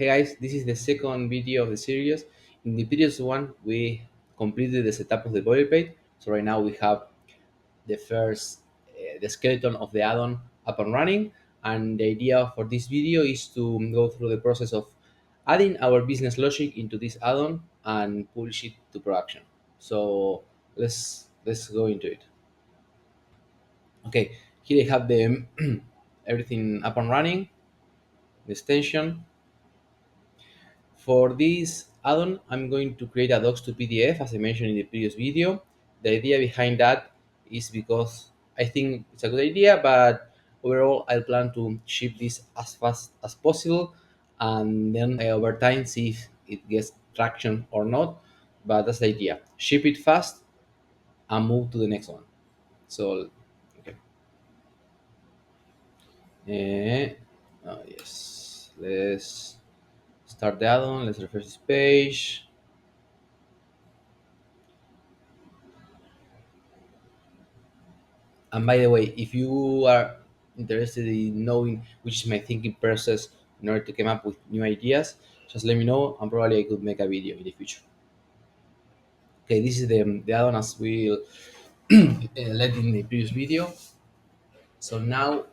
Hey guys, this is the second video of the series. In the previous one, we completed the setup of the boilerplate. So right now we have the first, the skeleton of the add-on up and running. And the idea for this video is to go through the process of adding our business logic into this add-on and push it to production. So let's go into it. Okay, here I have the everything up and running, the extension. For this add-on, I'm going to create a docs to PDF as I mentioned in the previous video. The idea behind that is because I think it's a good idea, but overall I plan to ship this as fast as possible and then over time see if it gets traction or not. But that's the idea. Ship it fast and move to the next one. So, okay. Yes. Let's start the add-on. Let's refresh this page. And by the way, if you are interested in knowing which is my thinking process in order to come up with new ideas, just let me know and probably I could make a video in the future. Okay, this is the add-on as we led in the previous video. So now,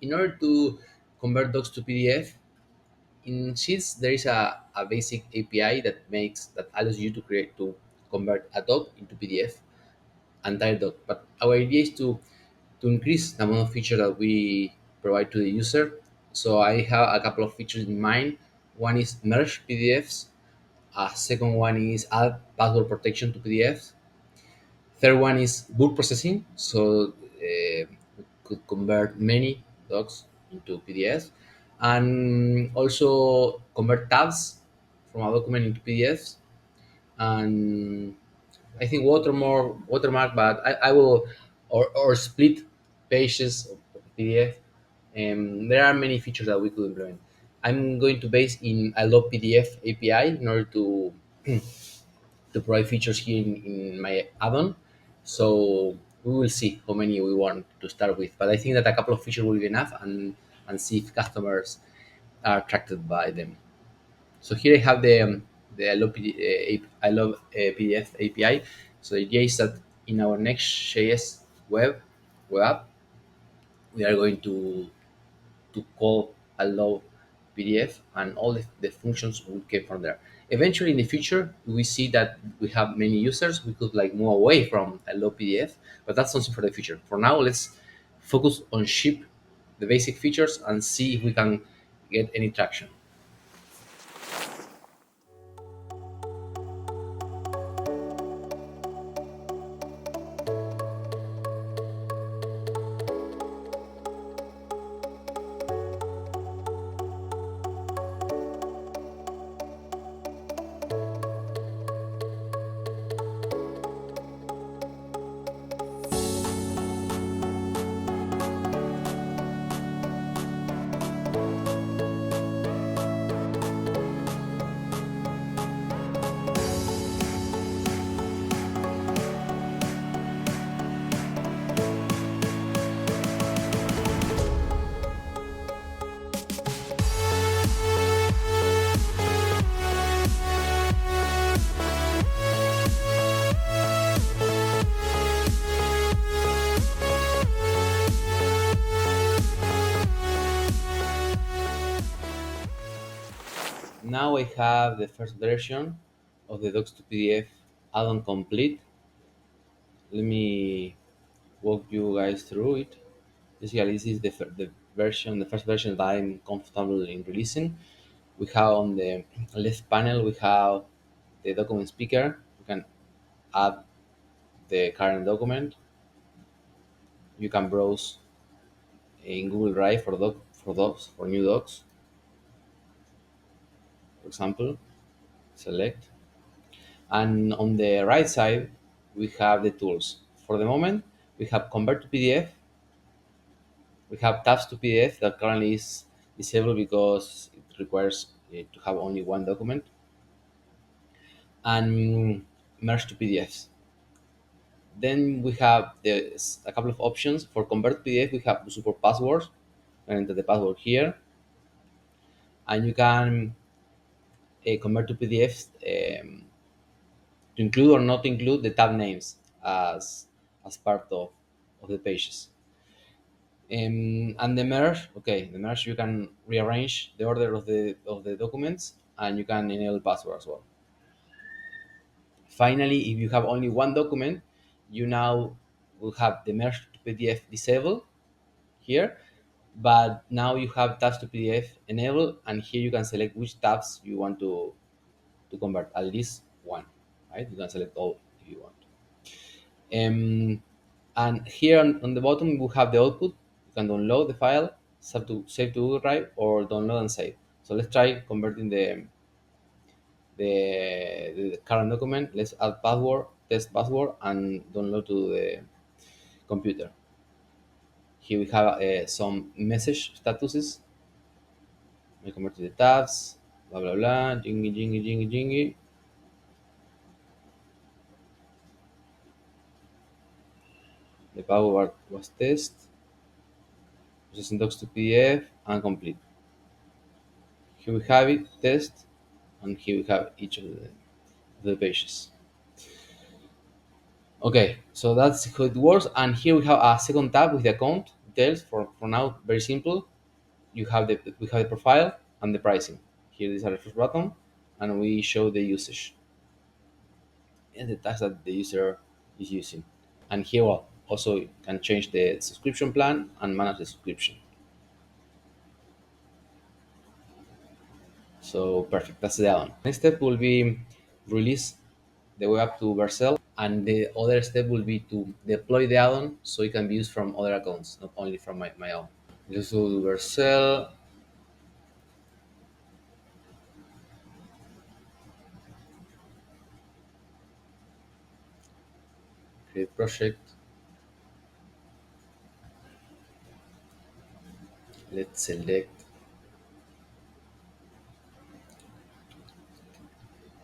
in order to convert docs to PDF, in Sheets there is a basic API that allows you to convert a doc into PDF, entire doc. But our idea is to increase the amount of features that we provide to the user. So I have a couple of features in mind. One is merge PDFs. A second one is add password protection to PDFs. Third one is book processing. So we could convert many docs into PDFs, and also convert tabs from a document into PDFs. And I think watermark, but I will or split pages of PDF. There are many features that we could implement. I'm going to base in ILovePDF API in order to provide features here in my add-on. So we will see how many we want to start with. But I think that a couple of features will be enough and see if customers are attracted by them. So here I have the I love PDF API. So the idea is that in our Next.js web app, we are going to call I love PDF, and all the functions will come from there. Eventually, in the future, we see that we have many users. We could like move away from I love PDF, but that's something for the future. For now, let's focus on ship the basic features and see if we can get any traction. Now I have the first version of the Docs to PDF add-on complete. Let me walk you guys through it. Basically, this is the first version that I'm comfortable in releasing. We have on the left panel, we have the document speaker. You can add the current document. You can browse in Google Drive for new docs, for example. Select. And on the right side, we have the tools. For the moment, we have convert to PDF. We have tabs to PDF that currently is disabled because it requires to have only one document, and merge to PDFs. Then we have a couple of options for convert PDF. We have to support passwords. And enter the password here, and you can convert to PDFs, to include or not include the tab names as part of the pages. And the merge, okay, the merge, you can rearrange the order of the documents, and you can enable password as well. Finally, if you have only one document, you now will have the merge to PDF disabled here, but now you have tabs to PDF enabled, and here you can select which tabs you want to convert, at least one, right? You can select all if you want. And here on the bottom, we have the output. You can download the file, save to Google Drive, or download and save. So let's try converting the current document. Let's add password, test password, and download to the computer. Here we have some message statuses. We convert to the tabs, blah blah blah, jingy jingy jingy jingy. The password was test, processing docs to PDF, and complete. Here we have it, test, and here we have each of the pages. Okay, so that's how it works. And here we have a second tab with the account details. For now, very simple. We have the profile and the pricing. Here is our first button, and we show the usage and the tax that the user is using. And here, well, also you can change the subscription plan and manage the subscription. So perfect, that's the add-on. Next step will be release the web app to Vercel, and the other step will be to deploy the add-on so it can be used from other accounts, not only from my own. Just go to Vercel, create project. Let's select,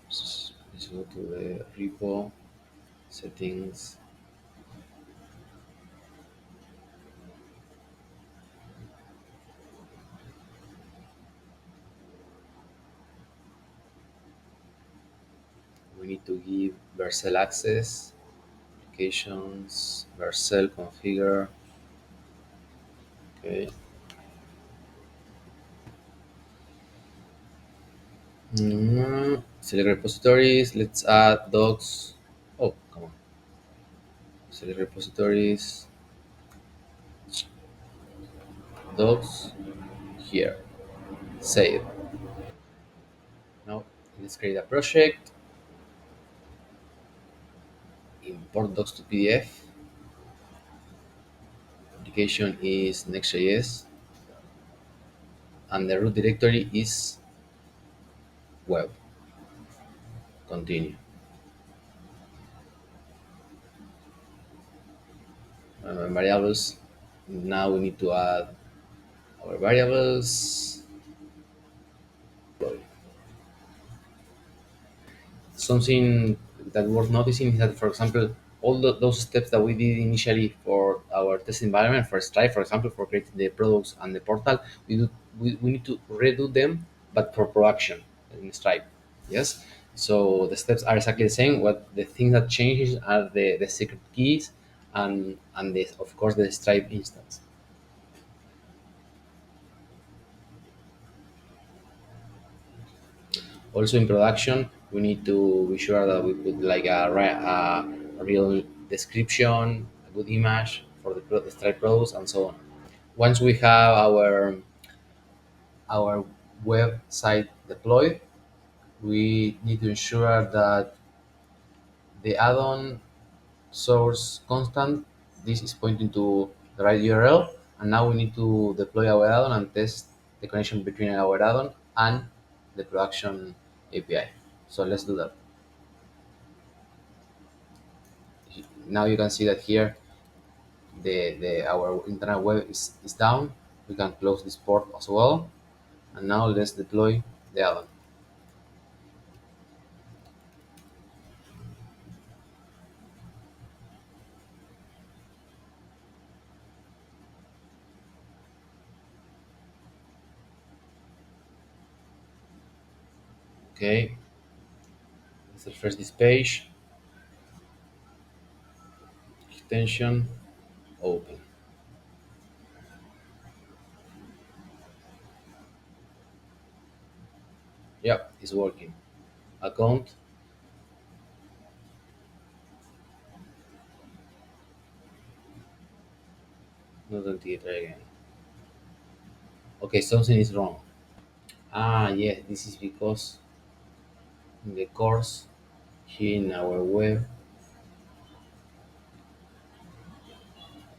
let's go to the repo, settings. We need to give Vercel access, applications, Vercel configure. Okay. Select repositories. Let's add docs. Oh, come on. Select repositories, docs here. Save. Now let's create a project. Import docs to PDF. Application is Next.js, and the root directory is web. Continue. Variables. Now we need to add our variables. Something that worth noticing is that, for example, all those steps that we did initially for our test environment for Stripe, for example, for creating the products and the portal, we need to redo them, but for production in Stripe. Yes. So the steps are exactly the same. What the things that changes are the secret keys and the, of course, the Stripe instance. Also in production, we need to be sure that we put like a real description, a good image for the Stripe products, and so on. Once we have our website deployed, we need to ensure that the add-on source constant, this is pointing to the right URL, and now we need to deploy our add-on and test the connection between our add-on and the production API. So let's do that. Now you can see that here the our internet web is down. We can close this port as well. And now let's deploy the add-on. Okay, let's refresh this page. Extension, open. Yep, it's working. Account, not authenticator again. Okay, something is wrong. Ah, yes, this is because in the course here in our web,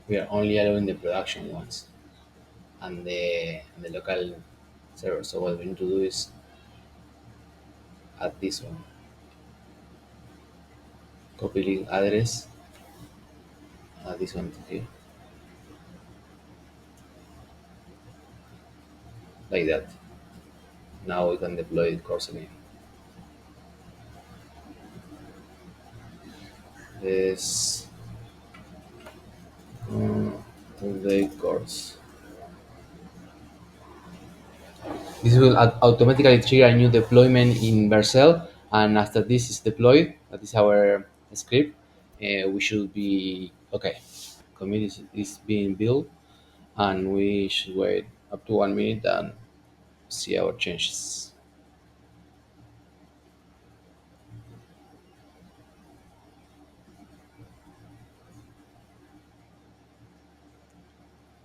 we are only allowing the production ones and the local server. So what we need to do is add this one. Copy link address, add this one to here, like that. Now we can deploy the course again. This today course. This will automatically trigger a new deployment in Vercel, and after this is deployed, that is our script, we should be okay. Commit is being built, and we should wait up to 1 minute and see our changes.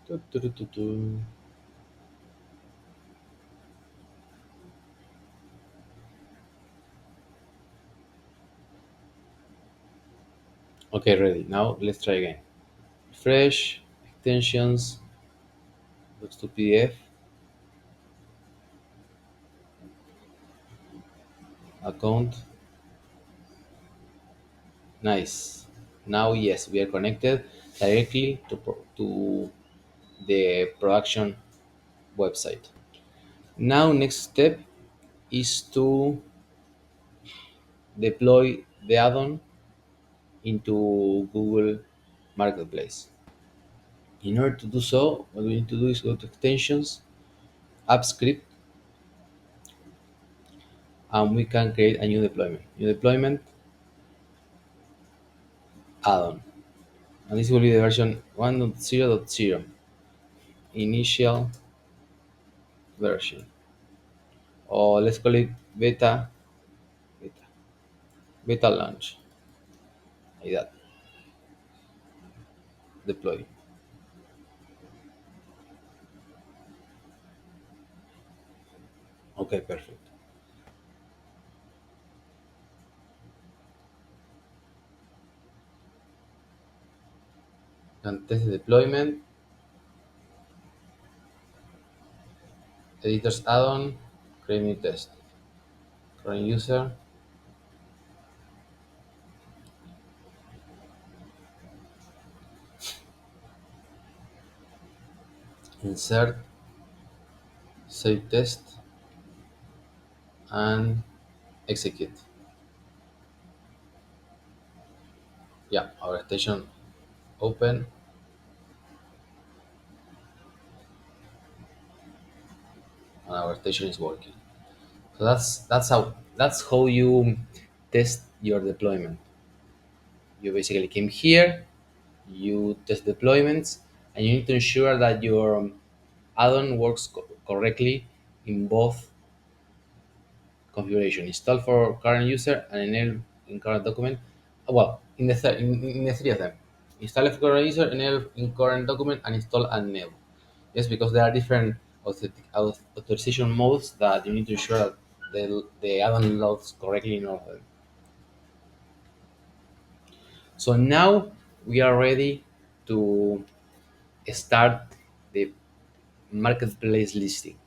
Tu, tu, tu, tu, tu. Okay, ready. Now let's try again. Refresh, extensions, looks to PDF, account. Nice. Now, yes, we are connected directly to the production website. Now, next step is to deploy the add-on into Google Marketplace. In order to do so, what we need to do is go to Extensions, App Script, and we can create a new deployment. New deployment add-on. And this will be the version 1.0.0, initial version. Or let's call it beta, beta launch, like that. Deploy. Okay, perfect. And test the deployment, editors add-on, create new test. Current user, insert, save test, and execute. Yeah, our station open, and our station is working. So that's how you test your deployment. You basically came here, you test deployments, and you need to ensure that your add-on works correctly in both configuration: install for current user and enable in current document. Well, in the three of them: install for current user, enable in current document, and install and enable. Yes, because there are different authorization modes that you need to ensure that the add-on loads correctly in all of them. So now we are ready to start the marketplace listing.